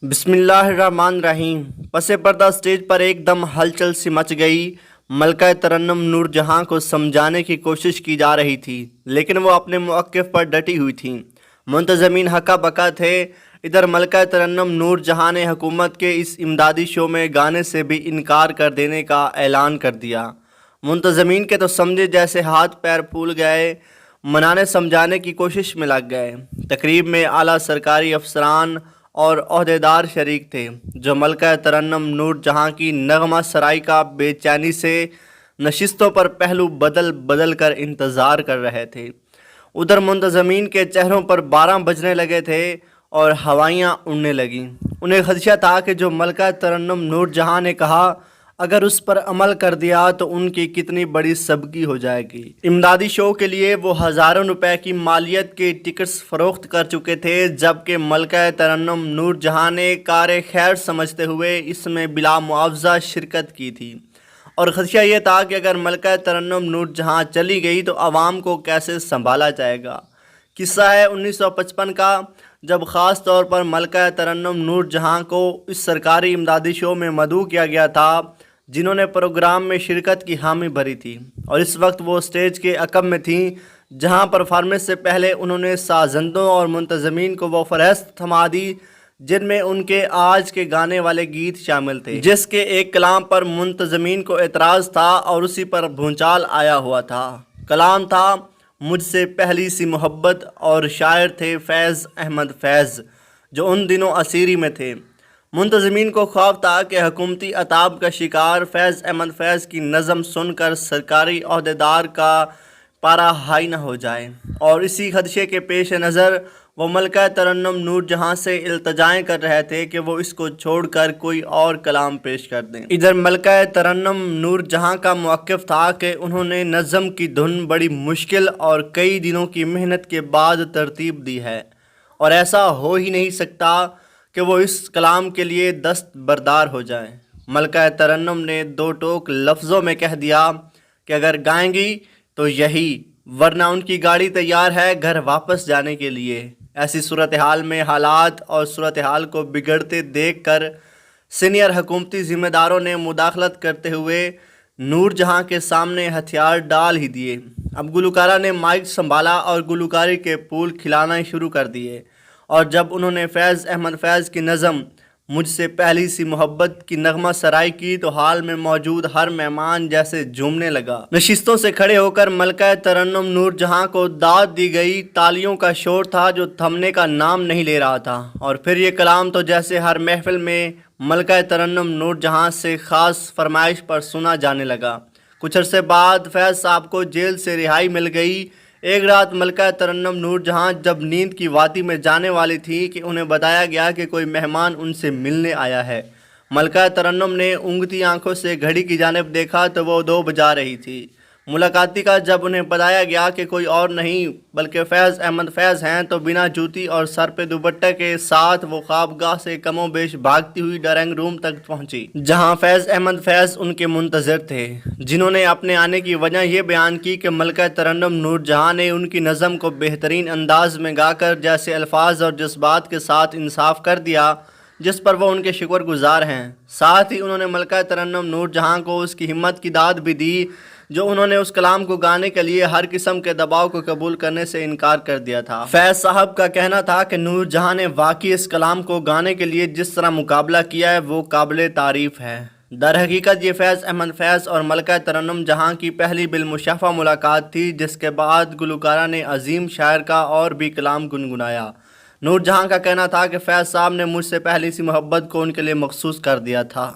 बिस्मिल्लाहिर्रहमानिर्रहीम। पस पर्दा स्टेज पर एकदम हलचल सी मच गई। मलका तरन्नुम नूरजहां को समझाने की कोशिश की जा रही थी, लेकिन वो अपने मौक़िफ़ पर डटी हुई थी। मुंतज़मीन हक्का बक्का थे। इधर मलका तरन्नुम नूरजहां ने हुकूमत के इस इमदादी शो में गाने से भी इनकार कर देने का ऐलान कर दिया। मुंतज़मीन के तो समझे जैसे हाथ पैर फूल गए, मनाने समझाने की कोशिश में लग गए। तकरीब में आला सरकारी अफसरान और ओहदेदार शरीक थे, जो मलका तरन्नुम नूरजहां की नगमा सराई का बेचैनी से नशिस्तों पर पहलू बदल बदल कर इंतज़ार कर रहे थे। उधर मुंतज़मीन के चेहरों पर 12 बजने लगे थे और हवाइयाँ उड़ने लगीं। उन्हें खदशा था कि जो मलका तरन्नुम नूरजहां ने कहा, अगर उस पर अमल कर दिया तो उनकी कितनी बड़ी सबकी हो जाएगी। इमदादी शो के लिए वो हज़ारों रुपए की मालियत के टिकट्स फ़रोख्त कर चुके थे, जबकि मलका तरन्नुम नूरजहां ने कार खैर समझते हुए इसमें बिला मुआवजा शिरकत की थी। और खदशा ये था कि अगर मलका तरन्नुम नूरजहां चली गई तो आवाम को कैसे संभाला जाएगा। किस्सा है 1955 का, जब ख़ास तौर पर मलका तरन्नुम नूरजहां को इस सरकारी इमदादी शो में मदऊ किया गया था, जिन्होंने प्रोग्राम में शिरकत की हामी भरी थी। और इस वक्त वो स्टेज के अकब में थीं, जहां परफॉर्मेंस से पहले उन्होंने साज़ंदों और मुंतज़मीन को वो फ़हरिस्त थमा दी जिनमें उनके आज के गाने वाले गीत शामिल थे, जिसके एक कलाम पर मुंतज़मीन को एतराज़ था और उसी पर भूचाल आया हुआ था। कलाम था मुझसे पहली सी मोहब्बत, और शायर थे फैज़ अहमद फैज़, जो उन दिनों असीरी में थे। मुंतज़मीन को ख्वाब था कि हुकूमती अताब का शिकार फैज़ अहमद फैज़ की नज़म सुनकर सरकारी ओहदेदार का पारा हाई न हो जाए, और इसी खदशे के पेश नज़र वो मलका तरन्नुम नूरजहां से इल्तजाएँ कर रहे थे कि वो इसको छोड़कर कोई और कलाम पेश कर दें। इधर मलका तरन्नुम नूरजहां का मौक़िफ़ था कि उन्होंने नज़म की धुन बड़ी मुश्किल और कई दिनों की मेहनत के बाद तरतीब दी है, और ऐसा हो ही नहीं सकता कि वो इस कलाम के लिए दस्तबरदार हो जाएं। मलका तरन्नुम ने दो टोक लफ्ज़ों में कह दिया कि अगर गाएंगी तो यही, वरना उनकी गाड़ी तैयार है घर वापस जाने के लिए। ऐसी सूरत हाल में हालात और सूरत हाल को बिगड़ते देखकर सीनियर हुकूमती ज़िम्मेदारों ने मुदाखलत करते हुए नूरजहां के सामने हथियार डाल ही दिए। अब गुलकारा ने माइक संभाला और गुलकारी के फूल खिलाना शुरू कर दिए, और जब उन्होंने फैज़ अहमद फैज़ की नज़म मुझसे पहली सी मोहब्बत की नगमा सराई की तो हाल में मौजूद हर मेहमान जैसे झूमने लगा। नशिस्तों से खड़े होकर मलका तरन्नुम नूरजहां को दाद दी गई। तालियों का शोर था जो थमने का नाम नहीं ले रहा था। और फिर ये कलाम तो जैसे हर महफिल में मलका तरन्नुम नूरजहां से ख़ास फरमाइश पर सुना जाने लगा। कुछ अरसे बाद फैज़ साहब को जेल से रिहाई मिल गई। एक रात मलका तरन्नुम नूरजहां जब नींद की वादी में जाने वाली थी कि उन्हें बताया गया कि कोई मेहमान उनसे मिलने आया है। मलका तरन्नुम ने ऊँगती आंखों से घड़ी की जानिब देखा तो वो 2 बजा रही थी। मुलाकाती का जब उन्हें बताया गया कि कोई और नहीं बल्कि फैज़ अहमद फैज़ हैं, तो बिना जूती और सर पे दुपट्टे के साथ वो ख्वाबगाह से कमो बेश भागती हुई ड्राइंग रूम तक पहुंची, जहां फैज़ अहमद फैज़ उनके मुंतज़िर थे, जिन्होंने अपने आने की वजह ये बयान की कि मलका तरन्नुम नूरजहां ने उनकी नज़म को बेहतरीन अंदाज में गाकर जैसे अल्फाज और जज्बात के साथ इंसाफ कर दिया जिस पर वो उनके शुक्रगुजार हैं। साथ ही उन्होंने मलका तरन्नुम नूरजहां को उसकी हिम्मत की दाद भी दी जो उन्होंने उस कलाम को गाने के लिए हर किस्म के दबाव को कबूल करने से इनकार कर दिया था। फैज़ साहब का कहना था कि नूरजहां ने वाकई इस कलाम को गाने के लिए जिस तरह मुकाबला किया है वो काबिल तारीफ़ है। दर हकीकत ये फैज़ अहमद फैज़ और मलका तरन्नुम जहां की पहली बिलमुशाफ़ा मुलाकात थी, जिसके बाद गुलकारा ने अजीम शायर का और भी कलाम गुनगुनाया। नूरजहां का कहना था कि फैज़ साहब ने मुझसे पहली सी मोहब्बत को उनके लिए मखसूस कर दिया था।